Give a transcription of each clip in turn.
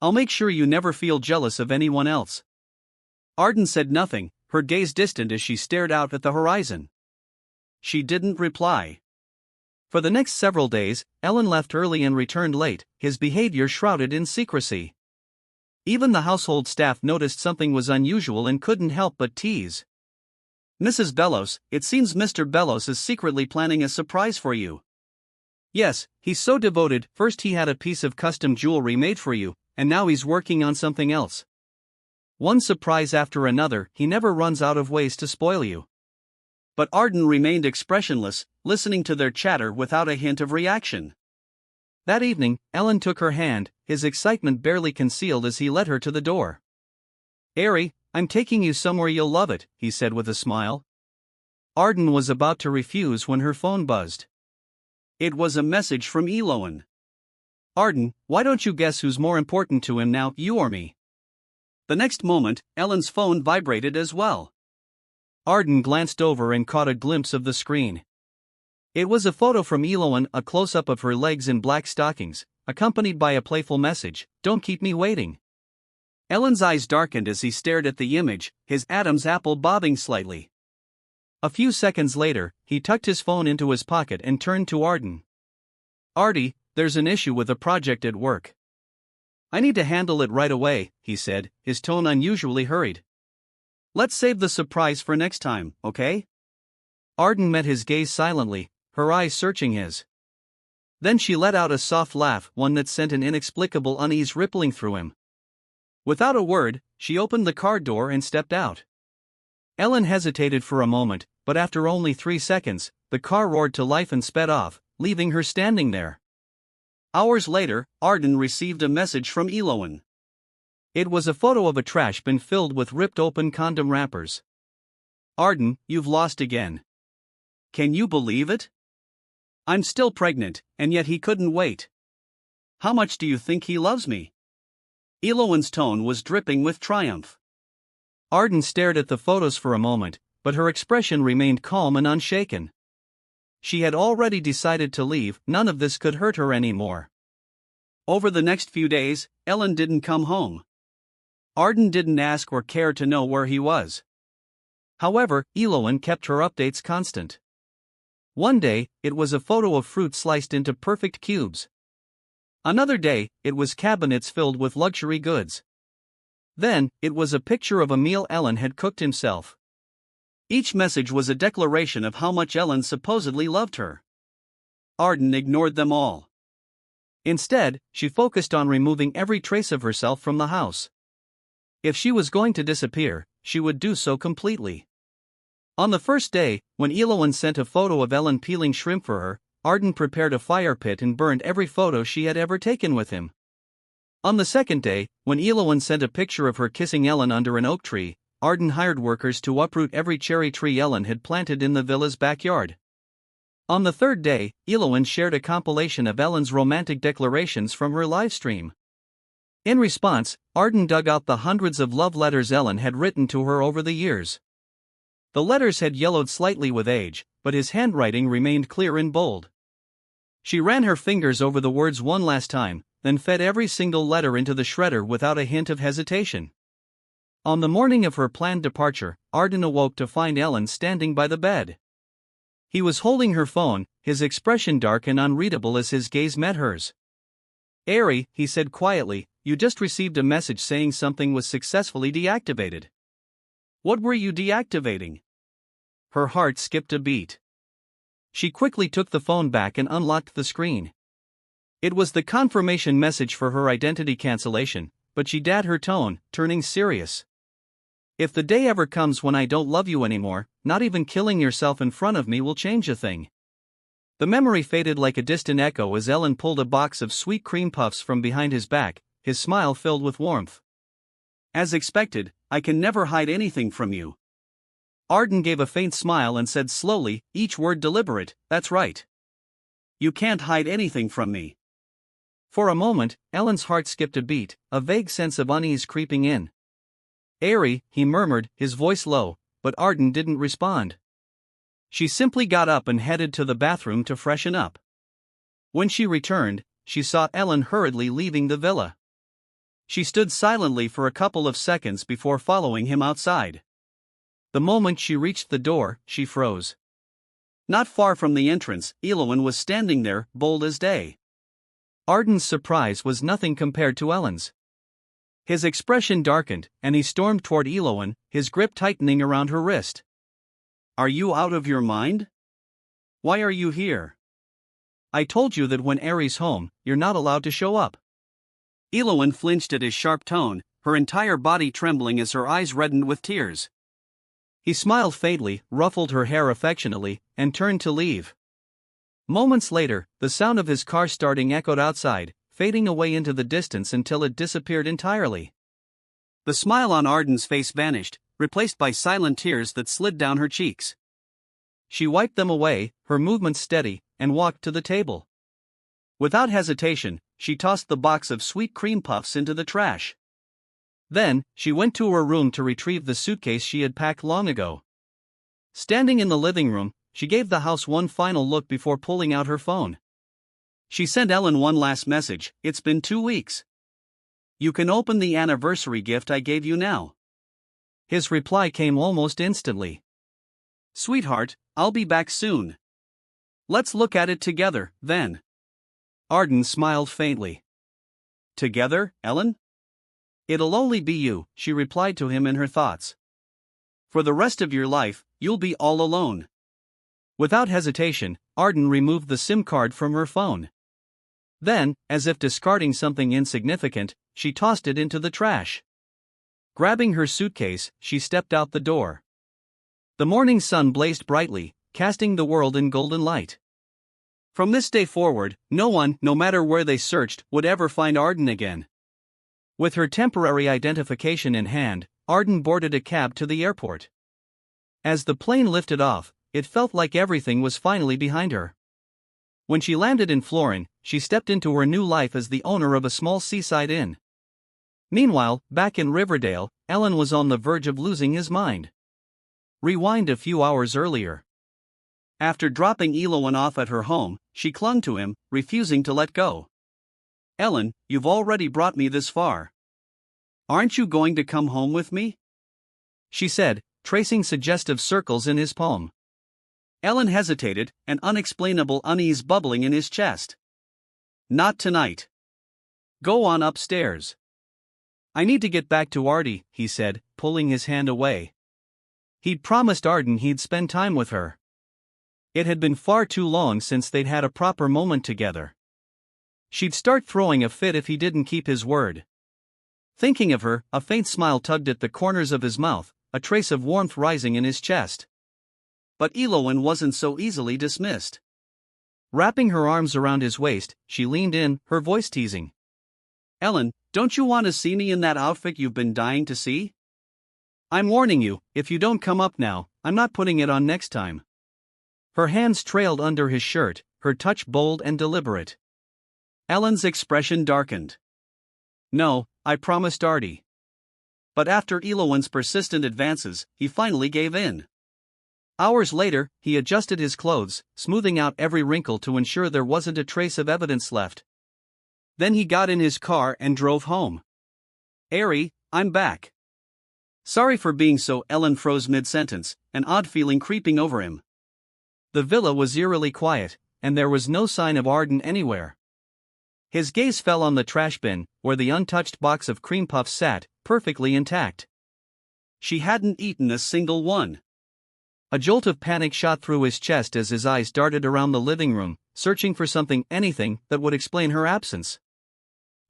I'll make sure you never feel jealous of anyone else. Ardan said nothing, her gaze distant as she stared out at the horizon. She didn't reply. For the next several days, Ellen left early and returned late, his behavior shrouded in secrecy. Even the household staff noticed something was unusual and couldn't help but tease. "Mrs. Bellos, it seems Mr. Bellos is secretly planning a surprise for you." "Yes, he's so devoted. First he had a piece of custom jewelry made for you, and now he's working on something else. One surprise after another, he never runs out of ways to spoil you." But Ardan remained expressionless, listening to their chatter without a hint of reaction. That evening, Ellen took her hand, his excitement barely concealed as he led her to the door. "Ari, I'm taking you somewhere you'll love it," he said with a smile. Ardan was about to refuse when her phone buzzed. It was a message from Eloan. "Ardan, why don't you guess who's more important to him now, you or me?" The next moment, Ellen's phone vibrated as well. Ardan glanced over and caught a glimpse of the screen. It was a photo from Eloan, a close-up of her legs in black stockings, accompanied by a playful message, "Don't keep me waiting." Ellen's eyes darkened as he stared at the image, his Adam's apple bobbing slightly. A few seconds later, he tucked his phone into his pocket and turned to Ardan. "Artie, there's an issue with a project at work. I need to handle it right away," he said, his tone unusually hurried. "Let's save the surprise for next time, okay?" Ardan met his gaze silently, her eyes searching his. Then she let out a soft laugh, one that sent an inexplicable unease rippling through him. Without a word, she opened the car door and stepped out. Ellen hesitated for a moment, but after only 3 seconds, the car roared to life and sped off, leaving her standing there. Hours later, Ardan received a message from Eloan. It was a photo of a trash bin filled with ripped open condom wrappers. "Ardan, you've lost again. Can you believe it? I'm still pregnant, and yet he couldn't wait. How much do you think he loves me?" Eloan's tone was dripping with triumph. Ardan stared at the photos for a moment, but her expression remained calm and unshaken. She had already decided to leave, none of this could hurt her anymore. Over the next few days, Ellen didn't come home. Ardan didn't ask or care to know where he was. However, Eloan kept her updates constant. One day, it was a photo of fruit sliced into perfect cubes. Another day, it was cabinets filled with luxury goods. Then, it was a picture of a meal Ellen had cooked himself. Each message was a declaration of how much Ellen supposedly loved her. Ardan ignored them all. Instead, she focused on removing every trace of herself from the house. If she was going to disappear, she would do so completely. On the first day, when Eloan sent a photo of Ellen peeling shrimp for her, Ardan prepared a fire pit and burned every photo she had ever taken with him. On the second day, when Eloan sent a picture of her kissing Ellen under an oak tree, Ardan hired workers to uproot every cherry tree Ellen had planted in the villa's backyard. On the third day, Eloan shared a compilation of Ellen's romantic declarations from her livestream. In response, Ardan dug out the hundreds of love letters Ellen had written to her over the years. The letters had yellowed slightly with age, but his handwriting remained clear and bold. She ran her fingers over the words one last time, then fed every single letter into the shredder without a hint of hesitation. On the morning of her planned departure, Ardan awoke to find Ellen standing by the bed. He was holding her phone, his expression dark and unreadable as his gaze met hers. "Ari," he said quietly, "you just received a message saying something was successfully deactivated. What were you deactivating?" Her heart skipped a beat. She quickly took the phone back and unlocked the screen. It was the confirmation message for her identity cancellation, but she dared her tone, turning serious. "If the day ever comes when I don't love you anymore, not even killing yourself in front of me will change a thing." The memory faded like a distant echo as Ellen pulled a box of sweet cream puffs from behind his back, his smile filled with warmth. "As expected, I can never hide anything from you." Ardan gave a faint smile and said slowly, each word deliberate, "That's right. You can't hide anything from me." For a moment, Ellen's heart skipped a beat, a vague sense of unease creeping in. "Ari," he murmured, his voice low, but Ardan didn't respond. She simply got up and headed to the bathroom to freshen up. When she returned, she saw Ellen hurriedly leaving the villa. She stood silently for a couple of seconds before following him outside. The moment she reached the door, she froze. Not far from the entrance, Eloin was standing there, bold as day. Ardan's surprise was nothing compared to Ellen's. His expression darkened, and he stormed toward Eloin, his grip tightening around her wrist. "Are you out of your mind? Why are you here? I told you that when Aries home, you're not allowed to show up." Eloin flinched at his sharp tone, her entire body trembling as her eyes reddened with tears. He smiled faintly, ruffled her hair affectionately, and turned to leave. Moments later, the sound of his car starting echoed outside, fading away into the distance until it disappeared entirely. The smile on Ardan's face vanished, replaced by silent tears that slid down her cheeks. She wiped them away, her movements steady, and walked to the table. Without hesitation, she tossed the box of sweet cream puffs into the trash. Then, she went to her room to retrieve the suitcase she had packed long ago. Standing in the living room, she gave the house one final look before pulling out her phone. She sent Ellen one last message: "It's been 2 weeks. You can open the anniversary gift I gave you now." His reply came almost instantly. "Sweetheart, I'll be back soon. Let's look at it together, then." Ardan smiled faintly. "Together, Ellen?" "It'll only be you," she replied to him in her thoughts. "For the rest of your life, you'll be all alone." Without hesitation, Ardan removed the SIM card from her phone. Then, as if discarding something insignificant, she tossed it into the trash. Grabbing her suitcase, she stepped out the door. The morning sun blazed brightly, casting the world in golden light. From this day forward, no one, no matter where they searched, would ever find Ardan again. With her temporary identification in hand, Ardan boarded a cab to the airport. As the plane lifted off, it felt like everything was finally behind her. When she landed in Florin, she stepped into her new life as the owner of a small seaside inn. Meanwhile, back in Riverdale, Ellen was on the verge of losing his mind. Rewind a few hours earlier. After dropping Eloin off at her home, she clung to him, refusing to let go. "Ellen, you've already brought me this far. Aren't you going to come home with me?" she said, tracing suggestive circles in his palm. Ellen hesitated, an unexplainable unease bubbling in his chest. "Not tonight. Go on upstairs." "I need to get back to Artie," he said, pulling his hand away. He'd promised Ardan he'd spend time with her. It had been far too long since they'd had a proper moment together. She'd start throwing a fit if he didn't keep his word. Thinking of her, a faint smile tugged at the corners of his mouth, a trace of warmth rising in his chest. But Eloin wasn't so easily dismissed. Wrapping her arms around his waist, she leaned in, her voice teasing. "Ellen, don't you want to see me in that outfit you've been dying to see? I'm warning you, if you don't come up now, I'm not putting it on next time." Her hands trailed under his shirt, her touch bold and deliberate. Ellen's expression darkened. "No, I promised Artie." But after Eloin's persistent advances, he finally gave in. Hours later, he adjusted his clothes, smoothing out every wrinkle to ensure there wasn't a trace of evidence left. Then he got in his car and drove home. "Arie, I'm back." "Sorry for being so," Ellen froze mid-sentence, an odd feeling creeping over him. The villa was eerily quiet, and there was no sign of Ardan anywhere. His gaze fell on the trash bin, where the untouched box of cream puffs sat, perfectly intact. She hadn't eaten a single one. A jolt of panic shot through his chest as his eyes darted around the living room, searching for something, anything, that would explain her absence.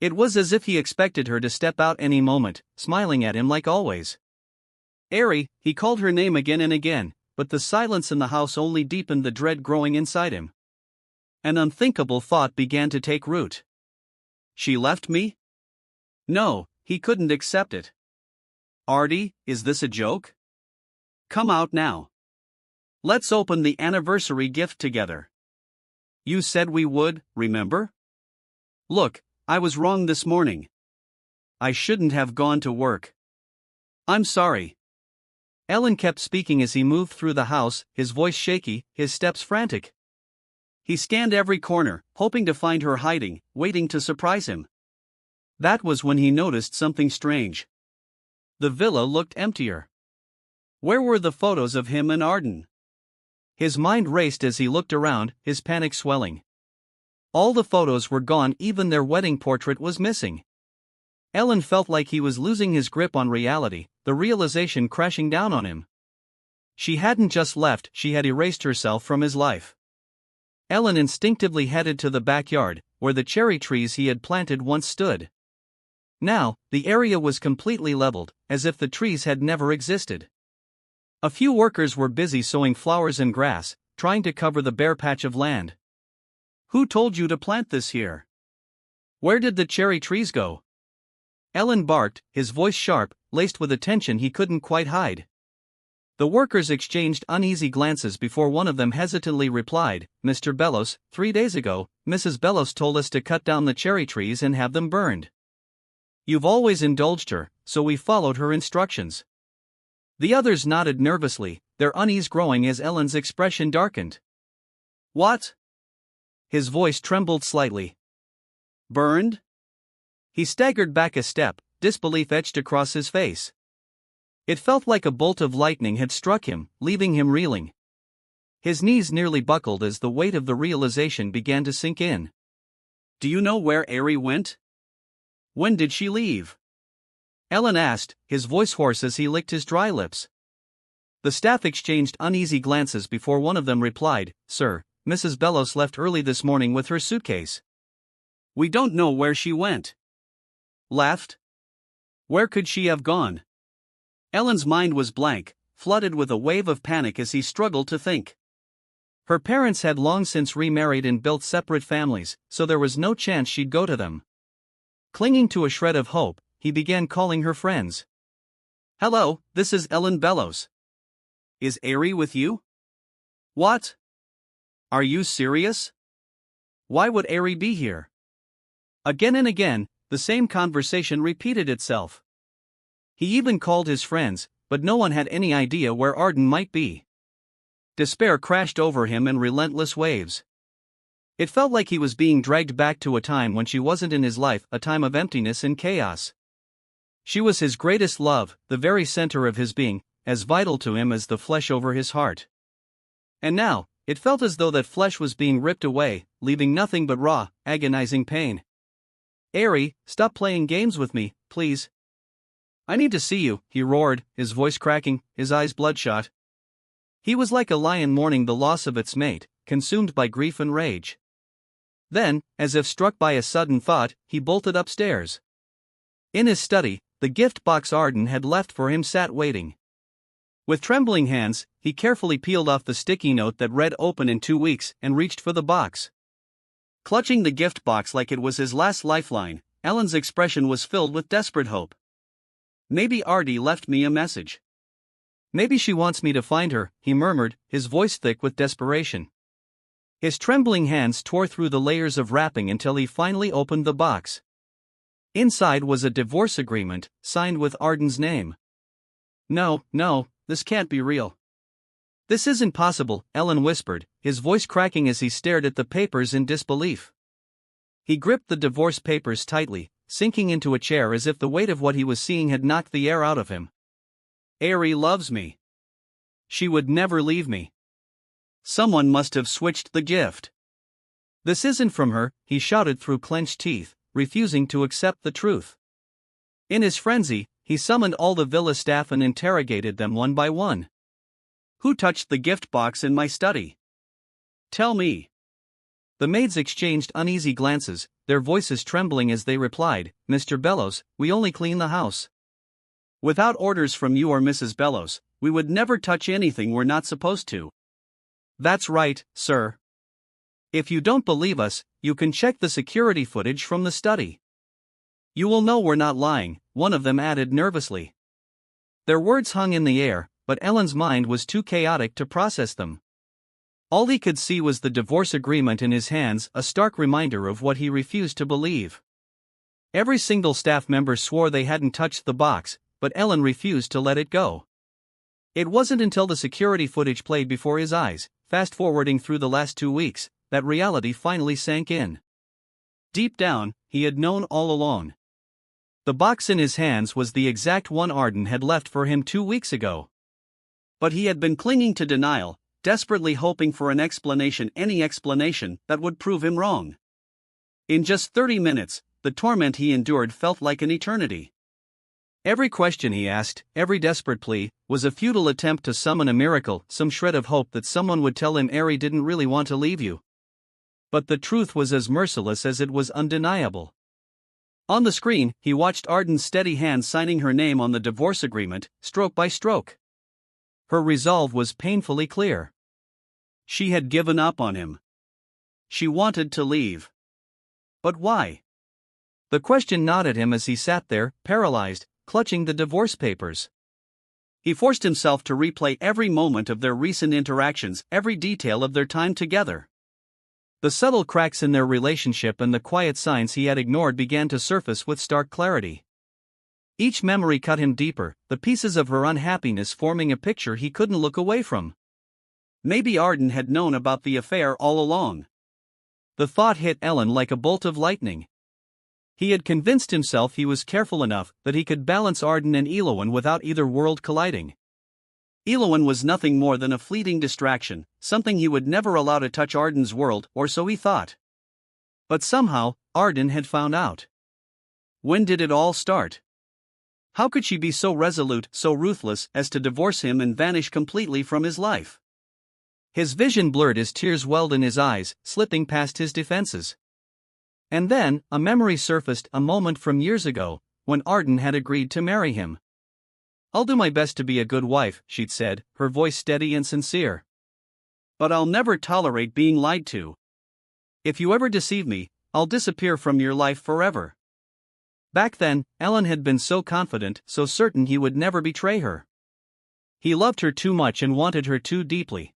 It was as if he expected her to step out any moment, smiling at him like always. "Arie," he called her name again and again, but the silence in the house only deepened the dread growing inside him. An unthinkable thought began to take root. She left me? No, he couldn't accept it. "Artie, is this a joke? Come out now. Let's open the anniversary gift together. You said we would, remember? Look, I was wrong this morning. I shouldn't have gone to work. I'm sorry." Ellen kept speaking as he moved through the house, his voice shaky, his steps frantic. He scanned every corner, hoping to find her hiding, waiting to surprise him. That was when he noticed something strange. The villa looked emptier. Where were the photos of him and Ardan? His mind raced as he looked around, his panic swelling. All the photos were gone, even their wedding portrait was missing. Ellen felt like he was losing his grip on reality, the realization crashing down on him. She hadn't just left, she had erased herself from his life. Ellen instinctively headed to the backyard, where the cherry trees he had planted once stood. Now, the area was completely leveled, as if the trees had never existed. A few workers were busy sowing flowers and grass, trying to cover the bare patch of land. Who told you to plant this here? Where did the cherry trees go? Ellen barked, his voice sharp, laced with a tension he couldn't quite hide. The workers exchanged uneasy glances before one of them hesitantly replied, "Mr. Bellos, 3 days ago, Mrs. Bellos told us to cut down the cherry trees and have them burned. You've always indulged her, so we followed her instructions." The others nodded nervously, their unease growing as Ellen's expression darkened. "What?" His voice trembled slightly. "Burned?" He staggered back a step, disbelief etched across his face. It felt like a bolt of lightning had struck him, leaving him reeling. His knees nearly buckled as the weight of the realization began to sink in. "Do you know where Ari went? When did she leave?" Ellen asked, his voice hoarse as he licked his dry lips. The staff exchanged uneasy glances before one of them replied, "Sir, Mrs. Bellos left early this morning with her suitcase. We don't know where she went." "Left? Where could she have gone?" Ellen's mind was blank, flooded with a wave of panic as he struggled to think. Her parents had long since remarried and built separate families, so there was no chance she'd go to them. Clinging to a shred of hope, he began calling her friends. "Hello, this is Ellen Bellos. Is Ari with you?" "What? Are you serious? Why would Ari be here?" Again and again, the same conversation repeated itself. He even called his friends, but no one had any idea where Ardan might be. Despair crashed over him in relentless waves. It felt like he was being dragged back to a time when she wasn't in his life, a time of emptiness and chaos. She was his greatest love, the very center of his being, as vital to him as the flesh over his heart. And now, it felt as though that flesh was being ripped away, leaving nothing but raw, agonizing pain. "Ari, stop playing games with me, please. I need to see you," he roared, his voice cracking, his eyes bloodshot. He was like a lion mourning the loss of its mate, consumed by grief and rage. Then, as if struck by a sudden thought, he bolted upstairs. In his study, the gift box Ardan had left for him sat waiting. With trembling hands, he carefully peeled off the sticky note that read "Open in 2 weeks" and reached for the box. Clutching the gift box like it was his last lifeline, Ellen's expression was filled with desperate hope. "Maybe Artie left me a message. Maybe she wants me to find her," he murmured, his voice thick with desperation. His trembling hands tore through the layers of wrapping until he finally opened the box. Inside was a divorce agreement, signed with Ardan's name. No, this can't be real. "This isn't possible," Ellen whispered, his voice cracking as he stared at the papers in disbelief. He gripped the divorce papers tightly, sinking into a chair as if the weight of what he was seeing had knocked the air out of him. "Ari loves me. She would never leave me. Someone must have switched the gift. This isn't from her," he shouted through clenched teeth, refusing to accept the truth. In his frenzy, he summoned all the villa staff and interrogated them one by one. "Who touched the gift box in my study? Tell me." The maids exchanged uneasy glances, their voices trembling as they replied, "Mr. Bellos, we only clean the house. Without orders from you or Mrs. Bellos, we would never touch anything we're not supposed to." "That's right, sir. If you don't believe us, you can check the security footage from the study. You will know we're not lying," one of them added nervously. Their words hung in the air, but Ellen's mind was too chaotic to process them. All he could see was the divorce agreement in his hands, a stark reminder of what he refused to believe. Every single staff member swore they hadn't touched the box, but Ellen refused to let it go. It wasn't until the security footage played before his eyes, fast-forwarding through the last 2 weeks, that reality finally sank in. Deep down, he had known all along. The box in his hands was the exact one Ardan had left for him 2 weeks ago. But he had been clinging to denial, desperately hoping for an explanation, any explanation that would prove him wrong. In just 30 minutes, the torment he endured felt like an eternity. Every question he asked, every desperate plea, was a futile attempt to summon a miracle, some shred of hope that someone would tell him Ari didn't really want to leave you. But the truth was as merciless as it was undeniable. On the screen, he watched Ardan's steady hand signing her name on the divorce agreement, stroke by stroke. Her resolve was painfully clear. She had given up on him. She wanted to leave. But why? The question gnawed at him as he sat there, paralyzed, clutching the divorce papers. He forced himself to replay every moment of their recent interactions, every detail of their time together. The subtle cracks in their relationship and the quiet signs he had ignored began to surface with stark clarity. Each memory cut him deeper, the pieces of her unhappiness forming a picture he couldn't look away from. Maybe Ardan had known about the affair all along. The thought hit Ellen like a bolt of lightning. He had convinced himself he was careful enough that he could balance Ardan and Elowen without either world colliding. Elowen was nothing more than a fleeting distraction, something he would never allow to touch Ardan's world, or so he thought. But somehow, Ardan had found out. When did it all start? How could she be so resolute, so ruthless, as to divorce him and vanish completely from his life? His vision blurred as tears welled in his eyes, slipping past his defenses. And then, a memory surfaced, a moment from years ago, when Ardan had agreed to marry him. "I'll do my best to be a good wife," she'd said, her voice steady and sincere. "But I'll never tolerate being lied to. If you ever deceive me, I'll disappear from your life forever." Back then, Ellen had been so confident, so certain he would never betray her. He loved her too much and wanted her too deeply.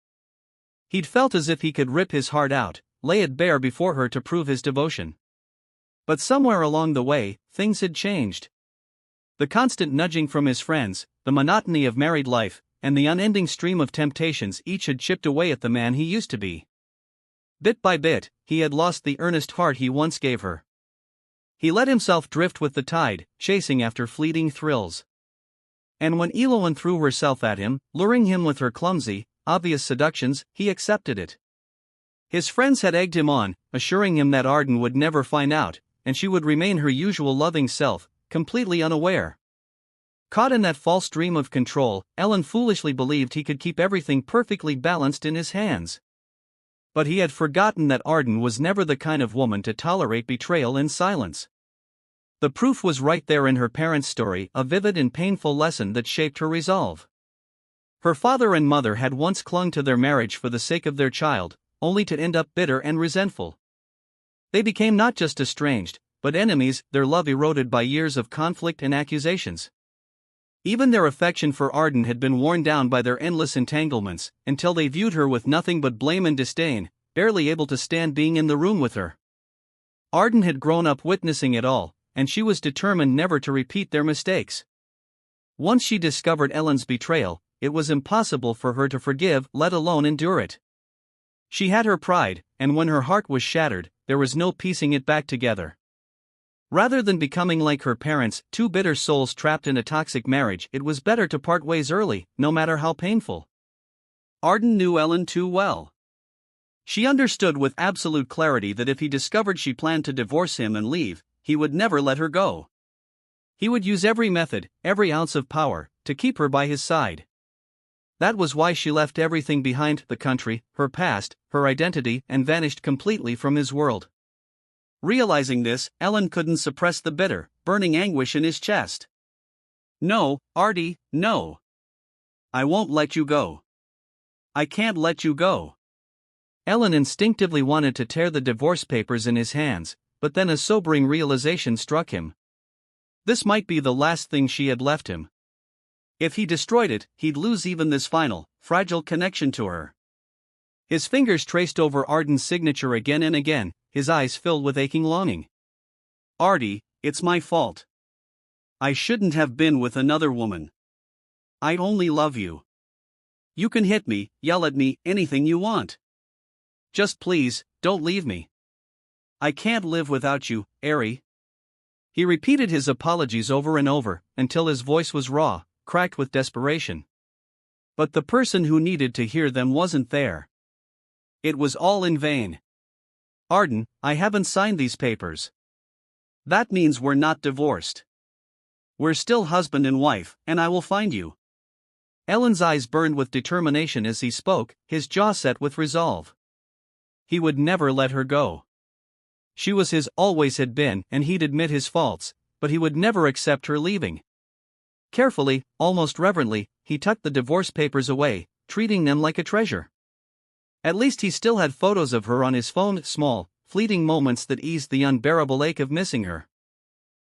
He'd felt as if he could rip his heart out, lay it bare before her to prove his devotion. But somewhere along the way, things had changed. The constant nudging from his friends, the monotony of married life, and the unending stream of temptations each had chipped away at the man he used to be. Bit by bit, he had lost the earnest heart he once gave her. He let himself drift with the tide, chasing after fleeting thrills. And when Elowen threw herself at him, luring him with her clumsy, obvious seductions, he accepted it. His friends had egged him on, assuring him that Ardan would never find out, and she would remain her usual loving self, completely unaware. Caught in that false dream of control, Ellen foolishly believed he could keep everything perfectly balanced in his hands. But he had forgotten that Ardan was never the kind of woman to tolerate betrayal in silence. The proof was right there in her parents' story, a vivid and painful lesson that shaped her resolve. Her father and mother had once clung to their marriage for the sake of their child, only to end up bitter and resentful. They became not just estranged, but enemies, their love eroded by years of conflict and accusations. Even their affection for Ardan had been worn down by their endless entanglements, until they viewed her with nothing but blame and disdain, barely able to stand being in the room with her. Ardan had grown up witnessing it all, and she was determined never to repeat their mistakes. Once she discovered Ellen's betrayal, it was impossible for her to forgive, let alone endure it. She had her pride, and when her heart was shattered, there was no piecing it back together. Rather than becoming like her parents, two bitter souls trapped in a toxic marriage, it was better to part ways early, no matter how painful. Ardan knew Ellen too well. She understood with absolute clarity that if he discovered she planned to divorce him and leave, he would never let her go. He would use every method, every ounce of power, to keep her by his side. That was why she left everything behind, the country, her past, her identity, and vanished completely from his world. Realizing this, Ellen couldn't suppress the bitter, burning anguish in his chest. "No, Artie, no. I won't let you go. I can't let you go." Ellen instinctively wanted to tear the divorce papers in his hands, but then a sobering realization struck him. This might be the last thing she had left him. If he destroyed it, he'd lose even this final, fragile connection to her. His fingers traced over Ardan's signature again and again, his eyes filled with aching longing. "Artie, it's my fault. I shouldn't have been with another woman. I only love you. You can hit me, yell at me, anything you want. Just please, don't leave me. I can't live without you, Ari." He repeated his apologies over and over, until his voice was raw, cracked with desperation. But the person who needed to hear them wasn't there. It was all in vain. Ardan, I haven't signed these papers. That means we're not divorced. We're still husband and wife, and I will find you. Ellen's eyes burned with determination as he spoke, his jaw set with resolve. He would never let her go. She was his, always had been, and he'd admit his faults, but he would never accept her leaving. Carefully, almost reverently, he tucked the divorce papers away, treating them like a treasure. At least he still had photos of her on his phone, small, fleeting moments that eased the unbearable ache of missing her.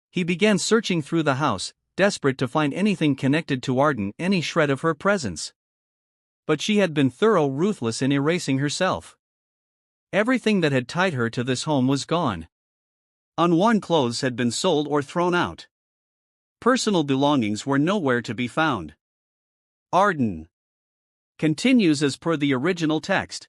He began searching through the house, desperate to find anything connected to Ardan, any shred of her presence. But she had been thoroughly ruthless in erasing herself. Everything that had tied her to this home was gone. Unworn clothes had been sold or thrown out. Personal belongings were nowhere to be found. Ardan continues as per the original text.